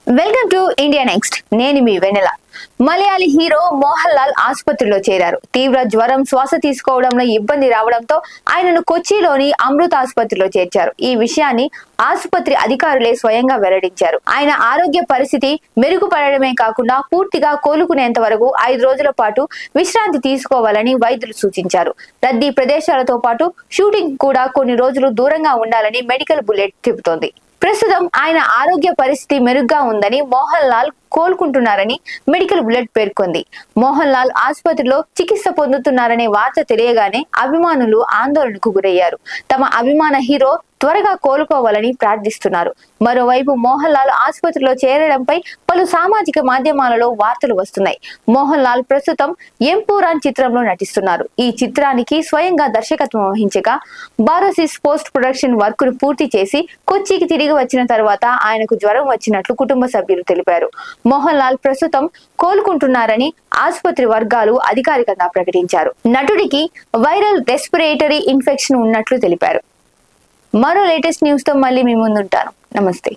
Welcome to India next. నేను మీ వెన్నెల. Malayali hero Mohan Lal ఆసుపత్రిలో చేరారు. తీవ్ర జ్వరం, శ్వాస తీసుకోవడంలో ఇబ్బంది రావడంతో ఆయనను కొచ్చిలోని అమృత ఆసుపత్రిలో చేర్చారు. ఈ విషయాన్ని ఆసుపత్రి అధికారులే స్వయంగా వెల్లడించారు. ఆయన ఆరోగ్య పరిస్థితి మెరుగుపడడమే కాకుండా పూర్తిగా కోలుకునేంత వరకు 5 రోజుల పాటు విశ్రాంతి తీసుకోవాలని వైద్యులు సూచించారు. రద్దీ ప్రదేశాలతో పాటు షూటింగ్ కూడా కొన్ని రోజులు దూరంగా ఉండాలని మెడికల్ బులెట్ చెబుతోంది. ప్రస్తుతం ఆయన ఆరోగ్య పరిస్థితి మెరుగ్గా ఉందని, మోహన్ లాల్ కోలుకుంటున్నారని మెడికల్ బులెట్ పేర్కొంది. మోహన్ లాల్ ఆసుపత్రిలో చికిత్స పొందుతున్నారనే వార్త తెలియగానే అభిమానులు ఆందోళనకు గురయ్యారు. తమ అభిమాన హీరో త్వరగా కోలుకోవాలని ప్రార్థిస్తున్నారు. మరోవైపు మోహన్ లాల్ ఆసుపత్రిలో చేరడంపై పలు సామాజిక మాధ్యమాలలో వార్తలు వస్తున్నాయి. మోహన్ లాల్ ప్రస్తుతం ఎంపూరాన్ చిత్రంలో నటిస్తున్నారు. ఈ చిత్రానికి స్వయంగా దర్శకత్వం వహించగా బారోసిస్ పోస్ట్ ప్రొడక్షన్ వర్క్ ను పూర్తి చేసి కొచ్చికి తిరిగి వచ్చిన తర్వాత ఆయనకు జ్వరం వచ్చినట్లు కుటుంబ సభ్యులు తెలిపారు. మోహన్ లాల్ ప్రస్తుతం కోలుకుంటున్నారని ఆసుపత్రి వర్గాలు అధికారికంగా ప్రకటించారు. నటుడికి వైరల్ రెస్పిరేటరీ ఇన్ఫెక్షన్ ఉన్నట్లు తెలిపారు. మరో లేటెస్ట్ న్యూస్ తో మళ్ళీ మీ ముందుంటాను. నమస్తే.